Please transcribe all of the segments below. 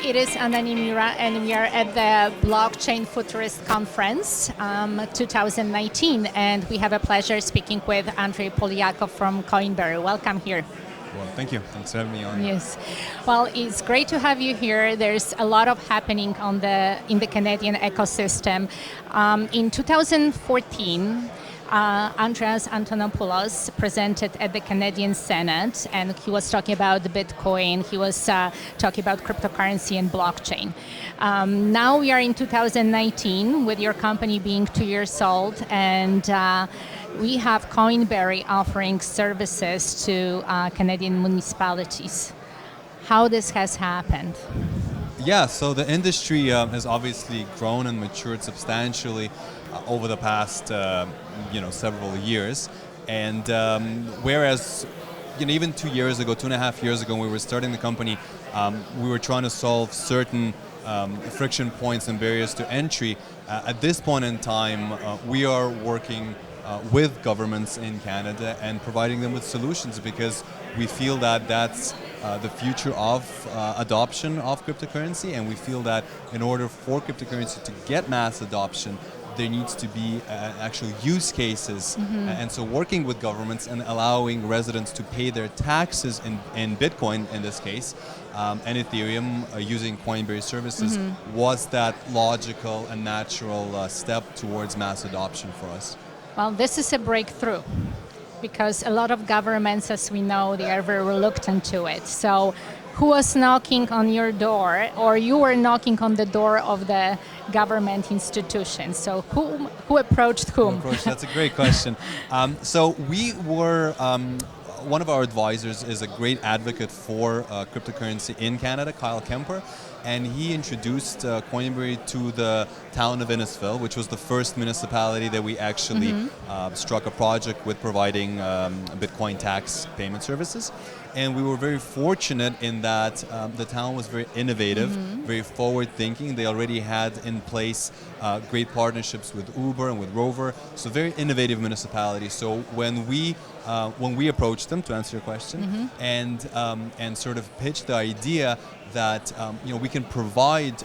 it is Anani Mira, and we are at the Blockchain Futurist Conference 2019, and we have a pleasure speaking with Andrei Poliakov from Coinberry. Welcome here. Well, thank you. Thanks for having me on. Yes. Well, it's great to have you here. There's a lot of happening in the Canadian ecosystem. In 2014, Andreas Antonopoulos presented at the Canadian Senate, and he was talking about Bitcoin, he was talking about cryptocurrency and blockchain. Now we are in 2019 with your company being 2 years old, and we have Coinberry offering services to Canadian municipalities. How this has happened? Yeah, so the industry has obviously grown and matured substantially over the past several years, and whereas even 2 years ago, 2.5 years ago, when we were starting the company, we were trying to solve certain friction points and barriers to entry. At this point in time, we are working with governments in Canada and providing them with solutions, because we feel that that's the future of adoption of cryptocurrency, and we feel that in order for cryptocurrency to get mass adoption, there needs to be actual use cases. And so working with governments and allowing residents to pay their taxes in Bitcoin, in this case, and Ethereum, using Coinberry services, was that logical and natural step towards mass adoption for us. Well, this is a breakthrough, because a lot of governments, as we know, they are very reluctant to it. So who was knocking on your door, or you were knocking on the door of the government institution? So who approached whom? That's a great question. So we were, one of our advisors is a great advocate for cryptocurrency in Canada, Kyle Kemper, and he introduced Coinberry to the town of Innisfil, which was the first municipality that we actually struck a project with, providing Bitcoin tax payment services. And we were very fortunate in that the town was very innovative, very forward-thinking. They already had in place great partnerships with Uber and with Rover, so very innovative municipality. So when we approached them, to answer your question, and sort of pitched the idea that we can provide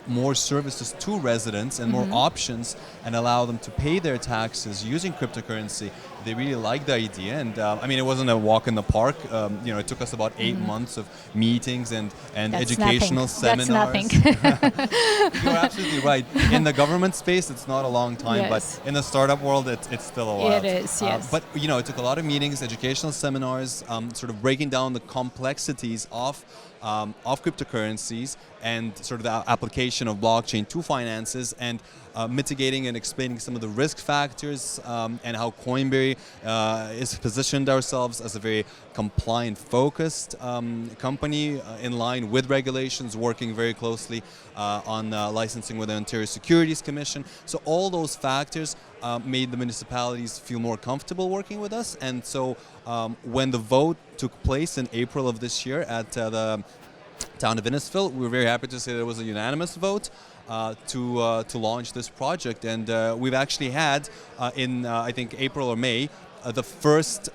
more services to residents and more options and allow them to pay their taxes using cryptocurrency, they really liked the idea. And it wasn't a walk in the park. It took us about 8 months of meetings and educational seminars. That's nothing. You're absolutely right. In the government space, it's not a long time, but in the startup world, it's still a while. It is, yes. But it took a lot of meetings, educational seminars, sort of breaking down the complexities of cryptocurrencies and sort of the application of blockchain to finances, and mitigating and explaining some of the risk factors, and how Coinberry is positioned ourselves as a very compliant-focused company in line with regulations, working very closely on licensing with the Ontario Securities Commission. So all those factors made the municipalities feel more comfortable working with us. And so when the vote took place in April of this year at the town of Innisfil, we were very happy to say there was a unanimous vote to launch this project. And we've actually had in I think April or May the first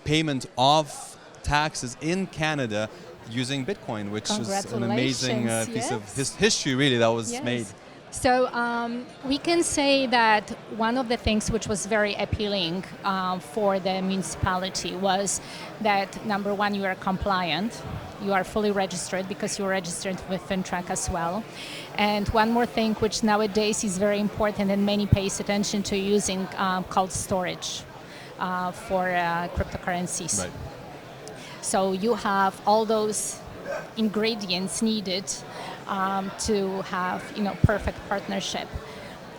payment of taxes in Canada using Bitcoin, which is an amazing piece of history, really, that was made. So we can say that one of the things which was very appealing for the municipality was that, number one, you are compliant. You are fully registered, because you're registered with FinTrack as well. And one more thing which nowadays is very important and many pays attention to, using cold storage for cryptocurrencies. Right. So you have all those ingredients needed to have perfect partnership.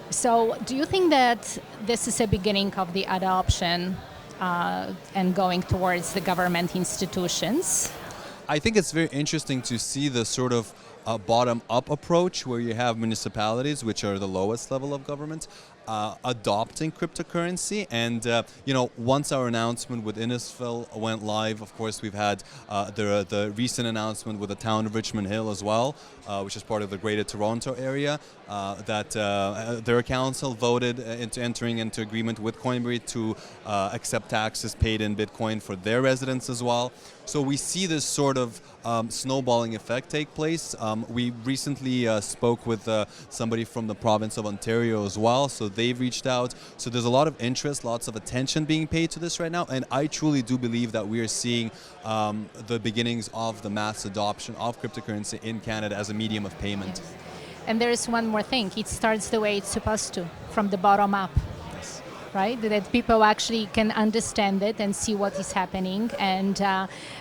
So do you think that this is a beginning of the adoption and going towards the government institutions? I think it's very interesting to see the sort of bottom-up approach, where you have municipalities, which are the lowest level of government, adopting cryptocurrency. And once our announcement with Innisfil went live, of course, we've had the recent announcement with the town of Richmond Hill as well, which is part of the Greater Toronto area, that their council voted into entering into agreement with Coinberry to accept taxes paid in Bitcoin for their residents as well. So we see this sort of snowballing effect take place. We recently spoke with somebody from the province of Ontario as well, so they've reached out. So there's a lot of interest, lots of attention being paid to this right now, and I truly do believe that we are seeing the beginnings of the mass adoption of cryptocurrency in Canada as a medium of payment. Yes. And there's one more thing, it starts the way it's supposed to, from the bottom up. Right, that people actually can understand it and see what is happening and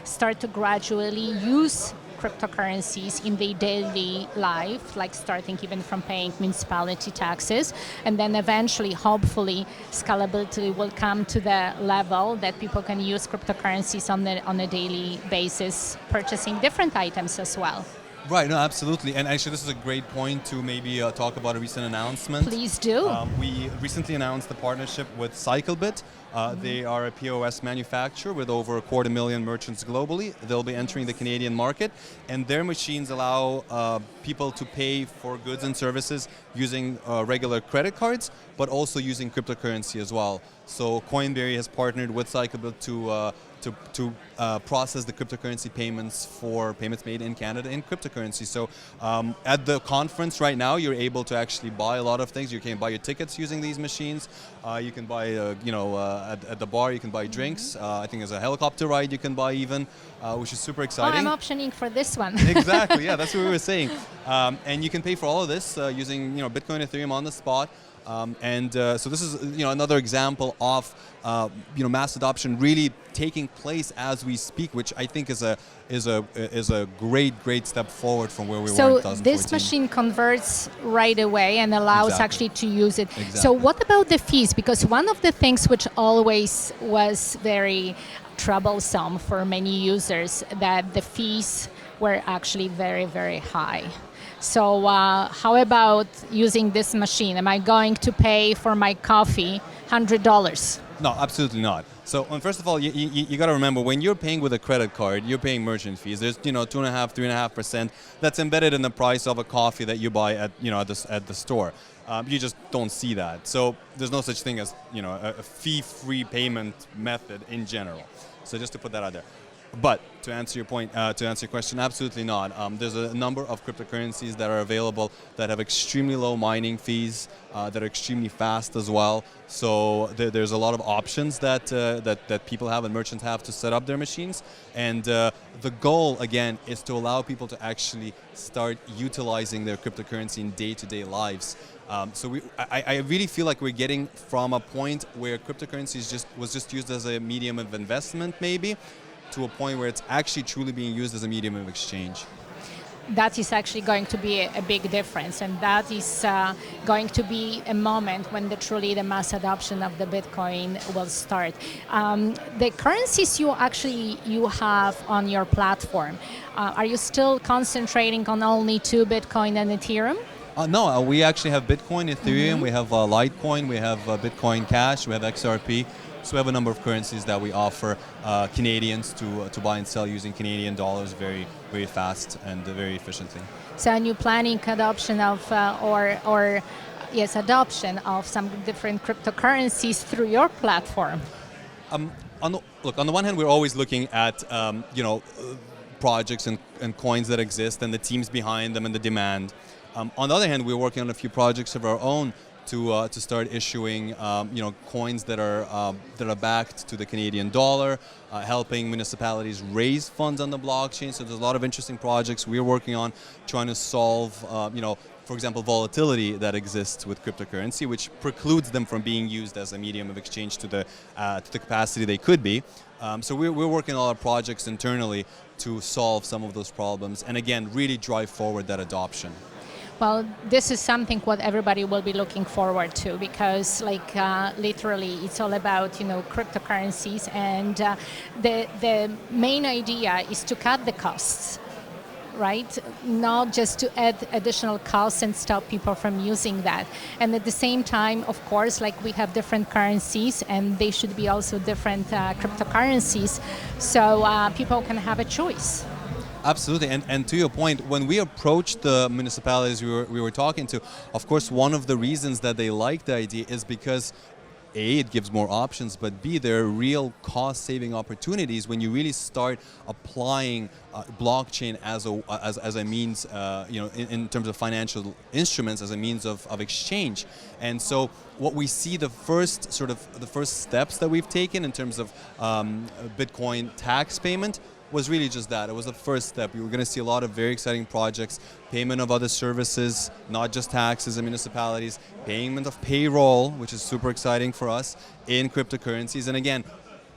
start to gradually use cryptocurrencies in their daily life, like starting even from paying municipality taxes, and then eventually, hopefully, scalability will come to the level that people can use cryptocurrencies on a daily basis, purchasing different items as well. Right, no, absolutely. And actually, this is a great point to maybe talk about a recent announcement. Please do. We recently announced a partnership with CycleBit. They are a POS manufacturer with over 250,000 merchants globally. They'll be entering the Canadian market, and their machines allow people to pay for goods and services using regular credit cards, but also using cryptocurrency as well. So Coinberry has partnered with CycleBit to process the cryptocurrency payments for payments made in Canada in cryptocurrency. So at the conference right now, you're able to actually buy a lot of things. You can buy your tickets using these machines. You can buy, at the bar, you can buy drinks. I think there's a helicopter ride you can buy even, which is super exciting. I'm optioning for this one. Exactly, yeah, that's what we were saying. And you can pay for all of this using Bitcoin, Ethereum on the spot. So this is another example of mass adoption really taking place as we speak, which I think is a great step forward from where we were in 2014. So this machine converts right away and allows actually to use it. Exactly. So what about the fees? Because one of the things which always was very troublesome for many users, that the fees were actually very, very high. So how about using this machine? Am I going to pay for my coffee $100? No, absolutely not. So first of all, you got to remember, when you're paying with a credit card, you're paying merchant fees. There's 2.5%, 3.5% that's embedded in the price of a coffee that you buy at the store. You just don't see that. So there's no such thing as a fee-free payment method in general. So just to put that out there. But to answer your point, to answer your question, absolutely not. There's a number of cryptocurrencies that are available that have extremely low mining fees, that are extremely fast as well. So there's a lot of options that people have and merchants have to set up their machines. And the goal, again, is to allow people to actually start utilizing their cryptocurrency in day-to-day lives. I really feel like we're getting from a point where cryptocurrency was just used as a medium of investment, maybe, to a point where it's actually truly being used as a medium of exchange. That is actually going to be a big difference, and that is going to be a moment when truly the mass adoption of the Bitcoin will start. The currencies you have on your platform, are you still concentrating on only two, Bitcoin and Ethereum? No, we actually have Bitcoin, Ethereum, we have Litecoin, we have Bitcoin Cash, we have XRP. So we have a number of currencies that we offer Canadians to buy and sell using Canadian dollars very, very fast and very efficiently. So are you planning adoption of adoption of some different cryptocurrencies through your platform? On the one hand, we're always looking at projects and coins that exist and the teams behind them and the demand. On the other hand, we're working on a few projects of our own to start issuing coins that are backed to the Canadian dollar, helping municipalities raise funds on the blockchain. So there's a lot of interesting projects we're working on trying to solve for example, volatility that exists with cryptocurrency, which precludes them from being used as a medium of exchange to the capacity they could be. So we're working on a lot of projects internally to solve some of those problems and again really drive forward that adoption. Well, this is something what everybody will be looking forward to, because literally it's all about cryptocurrencies, and the main idea is to cut the costs, right? Not just to add additional costs and stop people from using that. And at the same time, of course, like we have different currencies, and they should be also different cryptocurrencies, so people can have a choice. Absolutely, and to your point, when we approached the municipalities we were talking to, of course, one of the reasons that they like the idea is because A, it gives more options, but B, there are real cost-saving opportunities when you really start applying blockchain as a means, in terms of financial instruments, as a means of exchange. And so, what we see the first steps that we've taken in terms of Bitcoin tax payment was really just that. It was the first step. We were going to see a lot of very exciting projects, payment of other services, not just taxes in municipalities, payment of payroll, which is super exciting for us, in cryptocurrencies. And again,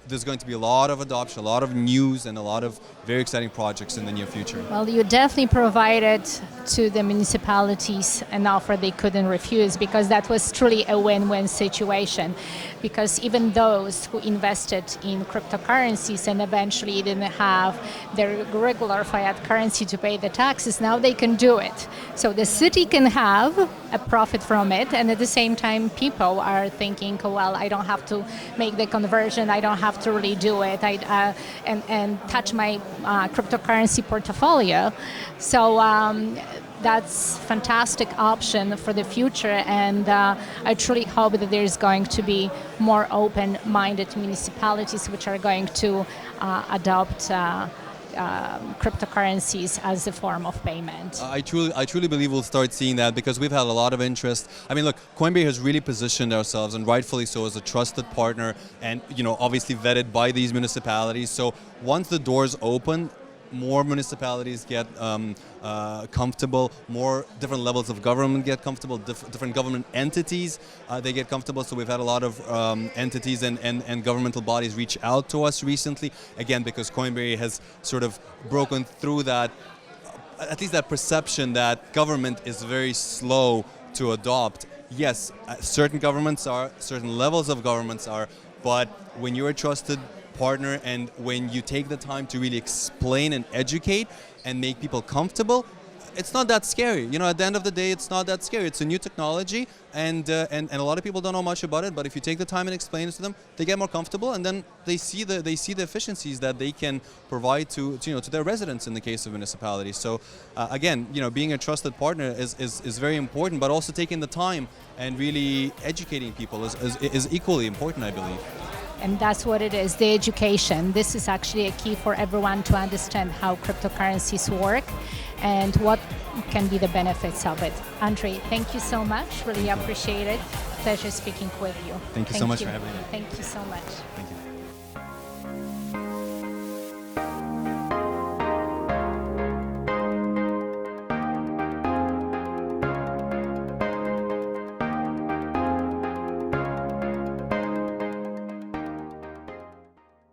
there's going to be a lot of adoption, a lot of news, and a lot of very exciting projects in the near future. Well, you definitely provided to the municipalities an offer they couldn't refuse, because that was truly a win-win situation. Because even those who invested in cryptocurrencies and eventually didn't have their regular fiat currency to pay the taxes, now they can do it. So the city can have a profit from it, and at the same time people are thinking, well, I don't have to make the conversion, I don't have to really do it, and touch my cryptocurrency portfolio. So that's fantastic option for the future, and I truly hope that there's going to be more open-minded municipalities which are going to adopt cryptocurrencies as a form of payment. I truly believe we'll start seeing that, because we've had a lot of interest. I mean, look, Coinberry has really positioned ourselves, and rightfully so, as a trusted partner, and obviously vetted by these municipalities. So once the doors open, more municipalities get comfortable, more different levels of government get comfortable, different government entities, they get comfortable. So we've had a lot of entities and governmental bodies reach out to us recently, again, because Coinberry has sort of broken through that, at least that perception that government is very slow to adopt. Yes, certain governments are, certain levels of governments are, but when you're a trusted partner, and when you take the time to really explain and educate and make people comfortable, it's not that scary. At the end of the day, it's not that scary. It's a new technology, and a lot of people don't know much about it. But if you take the time and explain it to them, they get more comfortable, and then they see the efficiencies that they can provide to their residents in the case of municipalities. So again, being a trusted partner is very important, but also taking the time and really educating people is equally important, I believe. And that's what it is, the education. This is actually a key for everyone to understand how cryptocurrencies work and what can be the benefits of it. Andrei, thank you so much. Really appreciate it. Pleasure speaking with you. Thank you so much for having me. Thank you so much. Thank you.